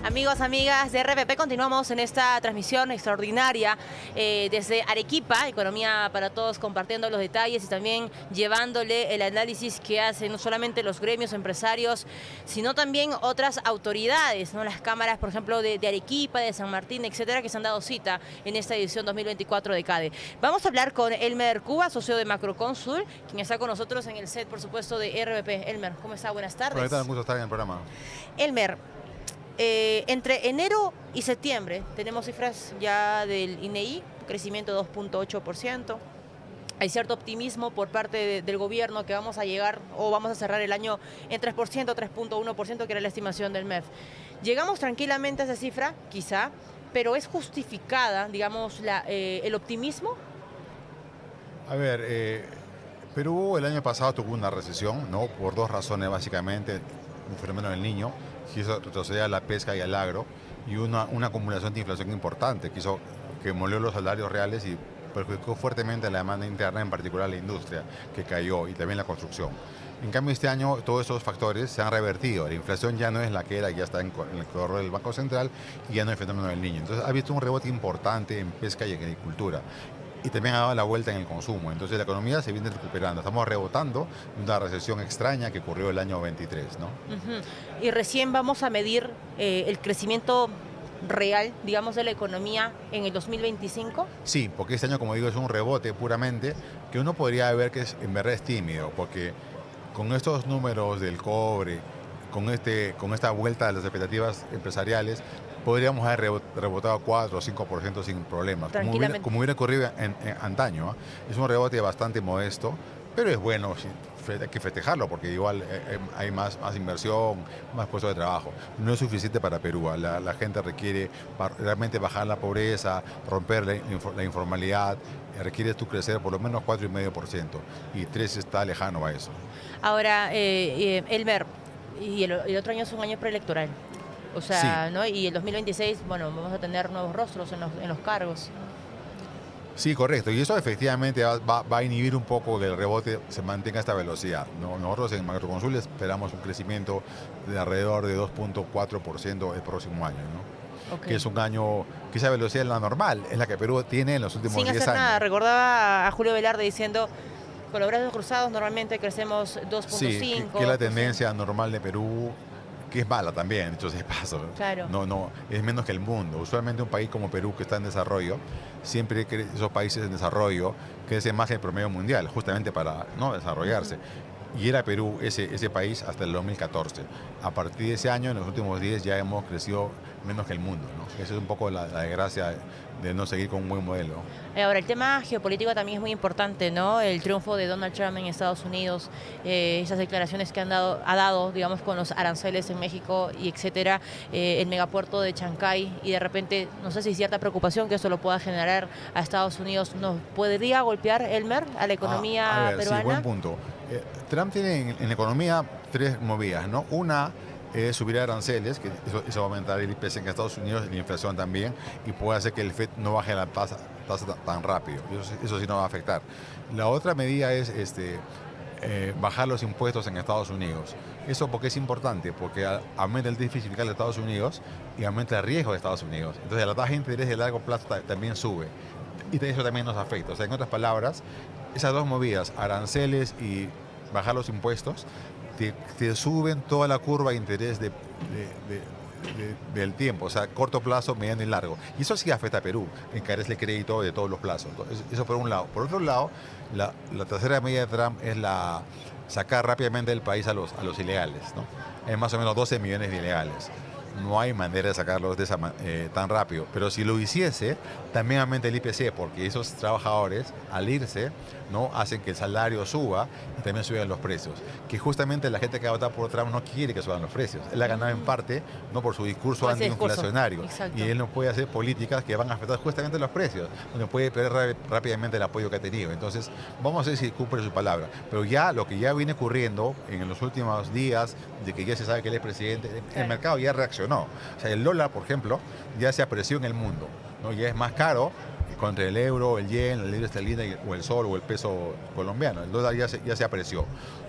Amigos, amigas de RPP, continuamos en esta transmisión extraordinaria desde Arequipa, Economía para Todos, compartiendo los detalles y también llevándole el análisis que hacen no solamente los gremios empresarios, sino también otras autoridades, ¿no? Las cámaras, por ejemplo, de Arequipa, de San Martín, etcétera, que se han dado cita en esta edición 2024 de CADE. Vamos a hablar con Elmer Cuba, socio de Macrocónsul, quien está con nosotros en el set, por supuesto, de RPP. Elmer, ¿cómo está? Buenas tardes. Hola, ¿qué tal? Un gusto estar en el programa. Elmer, entre enero y septiembre tenemos cifras ya del INEI, crecimiento de 2.8%. Hay cierto optimismo por parte del gobierno que vamos a llegar o vamos a cerrar el año en 3%, 3.1%, que era la estimación del MEF. Llegamos tranquilamente a esa cifra, quizá, pero ¿es justificada, digamos, el optimismo? A ver, Perú el año pasado tuvo una recesión, ¿no? Por dos razones básicamente: un fenómeno del Niño, que hizo retroceder a la pesca y al agro, y una acumulación de inflación importante, que molió los salarios reales y perjudicó fuertemente la demanda interna, en particular la industria, que cayó, y también la construcción. En cambio, este año todos esos factores se han revertido. La inflación ya no es la que era, ya está en el corredor del Banco Central, y ya no hay fenómeno del Niño. Entonces ha visto un rebote importante en pesca y en agricultura. Y también ha dado la vuelta en el consumo. Entonces la economía se viene recuperando. Estamos rebotando de una recesión extraña que ocurrió el año 23, ¿no? Y recién vamos a medir el crecimiento real, digamos, de la economía en el 2025. Sí, porque este año, como digo, es un rebote puramente que uno podría ver que en verdad es tímido, porque con estos números del cobre, con esta vuelta de las expectativas empresariales, podríamos haber rebotado 4 o 5% sin problemas, como hubiera ocurrido en antaño, ¿eh? Es un rebote bastante modesto, pero es bueno, hay que festejarlo, porque igual hay más inversión, más puestos de trabajo. No es suficiente para Perú. La gente requiere realmente bajar la pobreza, romper la informalidad. Requiere tú crecer por lo menos 4,5%, y 3 está lejano a eso. Ahora, Elmer, y el otro año es un año preelectoral. O sea, sí, ¿no? Y el 2026, bueno, vamos a tener nuevos rostros en los cargos. Sí, correcto. Y eso efectivamente va a inhibir un poco que el rebote se mantenga a esta velocidad, ¿no? Nosotros en Macrocónsul esperamos un crecimiento de alrededor de 2.4% el próximo año, ¿no? Okay. Que es un año, que esa velocidad es la normal, es la que Perú tiene en los últimos 10 años. Sin hacer nada. Recordaba a Julio Velarde diciendo: con los brazos cruzados normalmente crecemos 2.5%. Sí, que es la tendencia normal de Perú, que es mala también, dicho sea de paso. Claro. No, es menos que el mundo. Usualmente un país como Perú, que está en desarrollo, siempre esos países en desarrollo crecen más que el promedio mundial, justamente para no desarrollarse. Y era Perú ese país hasta el 2014. A partir de ese año, en los últimos 10, ya hemos crecido menos que el mundo, ¿no? Esa es un poco la desgracia de no seguir con un buen modelo. Ahora, el tema geopolítico también es muy importante, ¿no? El triunfo de Donald Trump en Estados Unidos, esas declaraciones que ha dado, digamos, con los aranceles en México y etcétera, el megapuerto de Chancay, y de repente, no sé si cierta preocupación que eso lo pueda generar a Estados Unidos, ¿nos podría golpear, Elmer, a la economía peruana? Sí, buen punto. Trump tiene en la economía 3 movidas, ¿no? Una es subir aranceles, que eso va a aumentar el IPC en Estados Unidos, la inflación también, y puede hacer que el FED no baje la tasa tan rápido. Eso sí no va a afectar. La otra medida es bajar los impuestos en Estados Unidos. ¿Eso por qué es importante? Porque aumenta el déficit fiscal de Estados Unidos y aumenta el riesgo de Estados Unidos. Entonces la tasa de interés de largo plazo también sube. Y eso también nos afecta. O sea, en otras palabras, esas dos movidas, aranceles y bajar los impuestos, te suben toda la curva de interés del tiempo, o sea, corto plazo, mediano y largo. Y eso sí afecta a Perú, encarece el crédito de todos los plazos. Entonces, eso por un lado. Por otro lado, la tercera medida de Trump es sacar rápidamente del país a los ilegales, ¿no? Hay más o menos 12 millones de ilegales. No hay manera de sacarlos tan rápido. Pero si lo hiciese, también aumenta el IPC, porque esos trabajadores, al irse, ¿no?, hacen que el salario suba y también suban los precios. Que justamente la gente que ha votado por Trump no quiere que suban los precios. Él ha ganado en parte, ¿no?, por su discurso antiinflacionario. Y él no puede hacer políticas que van a afectar justamente los precios, donde puede perder rápidamente el apoyo que ha tenido. Entonces, vamos a ver si cumple su palabra. Pero ya lo que ya viene ocurriendo en los últimos días, de que ya se sabe que él es presidente, el mercado ya reaccionó. O sea, el dólar, por ejemplo, ya se apreció en el mundo, ¿no? Ya es más caro contra el euro, el yen, la libra esterlina o el sol o el peso colombiano. El dólar ya se apreció.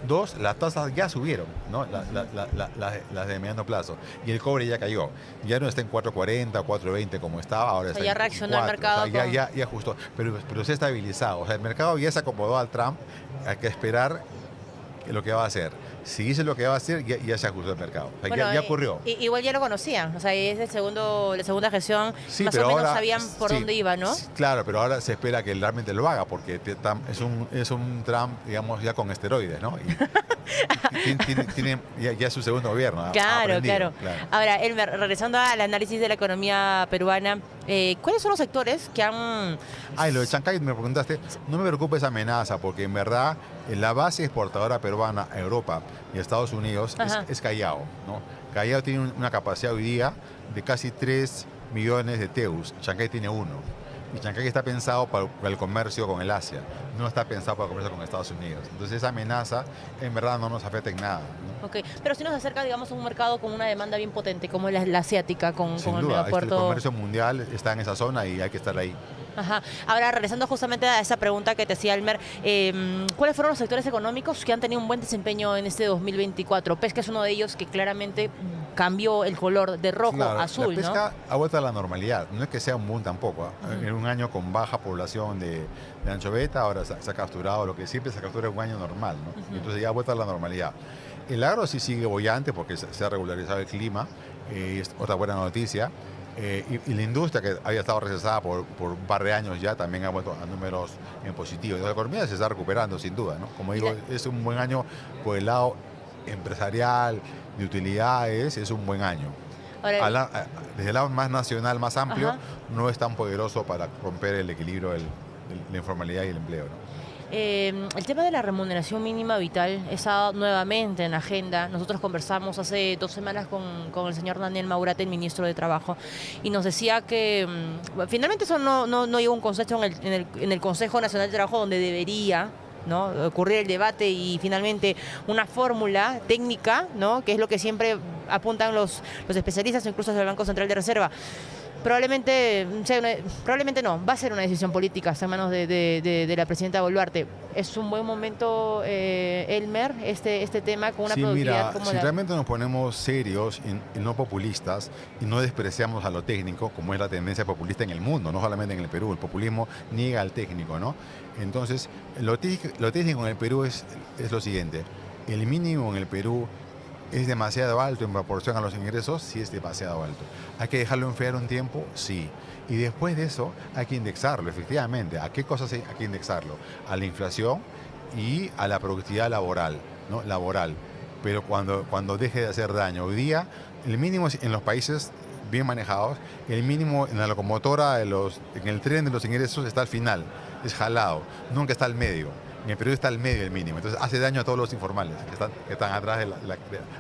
Dos, las tasas ya subieron, ¿no? Las de mediano plazo. Y el cobre ya cayó. Ya no está en 4.40, 4.20 como estaba, ahora está ya en reaccionó el 4. mercado. O sea, ya ajustó, pero se ha estabilizado. O sea, el mercado ya se acomodó al Trump. Hay que esperar lo que va a hacer. Si dice lo que va a hacer, ya se ajustó el mercado. O sea, Bueno, ya ocurrió. Igual ya lo conocían, o sea, es la segunda gestión, Sí, más pero o menos ahora, sabían por dónde iba, ¿no? Claro, pero ahora se espera que él realmente lo haga, porque es un Trump, digamos, ya con esteroides, ¿no? Tiene ya su segundo gobierno. Claro. Ahora, Elmer, regresando al análisis de la economía peruana, ¿cuáles son los sectores que han... Lo de Chancay me preguntaste, no me preocupa esa amenaza, porque en verdad la base exportadora peruana a Europa y a Estados Unidos es Callao, ¿no? Callao tiene una capacidad hoy día de casi 3 millones de TEUs, Chancay tiene 1. Y Chancay está pensado para el comercio con el Asia, no está pensado para el comercio con Estados Unidos. Entonces esa amenaza en verdad no nos afecta en nada, ¿no? Ok, pero si nos acerca, digamos, a un mercado con una demanda bien potente, como la asiática, con el megapuerto. El comercio mundial está en esa zona y hay que estar ahí. Ajá. Ahora, regresando justamente a esa pregunta que te hacía Elmer, ¿cuáles fueron los sectores económicos que han tenido un buen desempeño en este 2024? Pesca es uno de ellos que claramente cambió el color de rojo a azul, la pesca ¿no? ha vuelto a la normalidad. No es que sea un boom tampoco. En un año con baja población de anchoveta, ahora se ha capturado lo que siempre se captura en un año normal, ¿no? Entonces ya ha vuelto a la normalidad. El agro sí sigue bollante porque se ha regularizado el clima, es otra buena noticia. Y la industria, que había estado recesada por un par de años ya, también ha vuelto a números en positivo. Y la economía se está recuperando, sin duda, ¿no? Como digo, es un buen año por el lado empresarial, de utilidades, es un buen año. Desde el lado más nacional, más amplio, no es tan poderoso para romper el equilibrio de la informalidad y el empleo, ¿no? El tema de la remuneración mínima vital está nuevamente en la agenda. Nosotros conversamos hace 2 semanas con el señor Daniel Maurate, el ministro de Trabajo, y nos decía que finalmente eso no llegó a un consenso en el Consejo Nacional de Trabajo, donde debería, ¿no?, ocurrir el debate y finalmente una fórmula técnica, ¿no?, que es lo que siempre apuntan los especialistas, incluso del Banco Central de Reserva. Probablemente no, va a ser una decisión política, está en manos de la presidenta Boluarte. Es un buen momento, Elmer, este tema con una productividad como si realmente nos ponemos serios y no populistas y no despreciamos a lo técnico, como es la tendencia populista en el mundo, no solamente en el Perú, el populismo niega al técnico, ¿no? Entonces, lo técnico en el Perú es lo siguiente: el mínimo en el Perú ¿es demasiado alto en proporción a los ingresos? Sí, es demasiado alto. ¿Hay que dejarlo enfriar un tiempo? Sí. Y después de eso hay que indexarlo, efectivamente. ¿A qué cosas hay que indexarlo? A la inflación y a la productividad laboral, ¿no? Pero cuando deje de hacer daño. Hoy día, el mínimo en los países bien manejados, el mínimo en la locomotora, en el tren de los ingresos está al final, es jalado, nunca está al medio. En el Perú está al medio el mínimo, entonces hace daño a todos los informales que están atrás,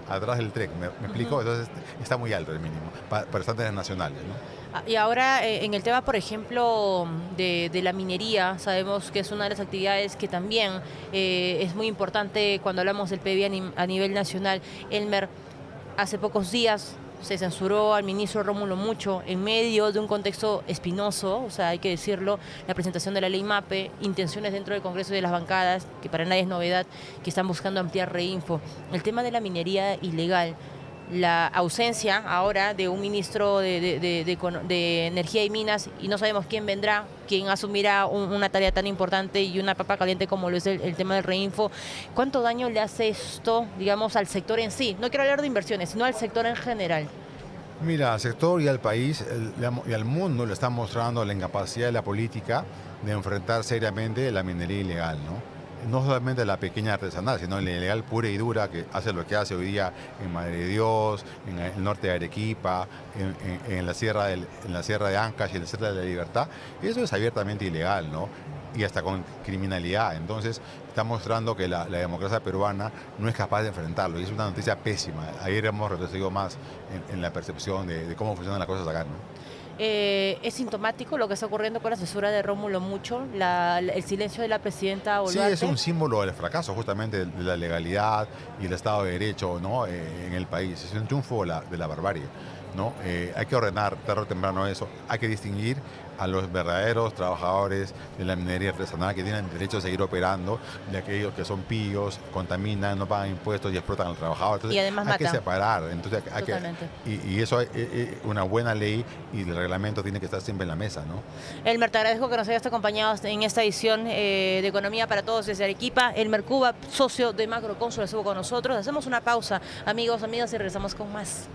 atrás del tren, ¿me explico? Entonces está muy alto el mínimo para estándares nacionales, ¿no? Y ahora en el tema, por ejemplo, de la minería, sabemos que es una de las actividades que también es muy importante cuando hablamos del PIB a nivel nacional. Elmer, hace pocos días se censuró al ministro Rómulo Mucho en medio de un contexto espinoso, o sea, hay que decirlo, la presentación de la ley MAPE, intenciones dentro del Congreso y de las bancadas, que para nadie es novedad, que están buscando ampliar Reinfo. El tema de la minería ilegal, la ausencia ahora de un ministro de Energía y Minas, y no sabemos quién vendrá, quién asumirá una tarea tan importante y una papa caliente como lo es el tema del Reinfo. ¿Cuánto daño le hace esto, digamos, al sector en sí? No quiero hablar de inversiones, sino al sector en general. Mira, al sector y al país y al mundo le está mostrando la incapacidad de la política de enfrentar seriamente la minería ilegal, ¿no? No solamente la pequeña artesanal, sino la ilegal pura y dura, que hace lo que hace hoy día en Madre de Dios, en el norte de Arequipa, en la sierra de Ancash y en la Sierra de la Libertad. Eso es abiertamente ilegal, ¿no? Y hasta con criminalidad. Entonces está mostrando que la democracia peruana no es capaz de enfrentarlo, y es una noticia pésima. Ayer hemos retrocedido más en la percepción de cómo funcionan las cosas acá, ¿no? Es sintomático lo que está ocurriendo con la censura de Rómulo Mucho, el silencio de la presidenta Boluarte. Sí, es un símbolo del fracaso justamente de la legalidad y el Estado de Derecho, ¿no?, en el país. Es un triunfo de la barbarie. ¿no? Hay que ordenar tarde o temprano eso. Hay que distinguir a los verdaderos trabajadores de la minería artesanal que tienen derecho a seguir operando, de aquellos que son pillos, contaminan, no pagan impuestos y explotan al trabajador. Entonces, Y además hay que matan. separar. Entonces, Totalmente. y eso, una buena ley y el reglamento tiene que estar siempre en la mesa, ¿no? Elmer, te agradezco que nos hayas acompañado en esta edición de Economía para Todos desde Arequipa. Elmer Cuba, socio de Macrocónsul, estuvo con nosotros. Hacemos una pausa, amigos, amigas, y regresamos con más.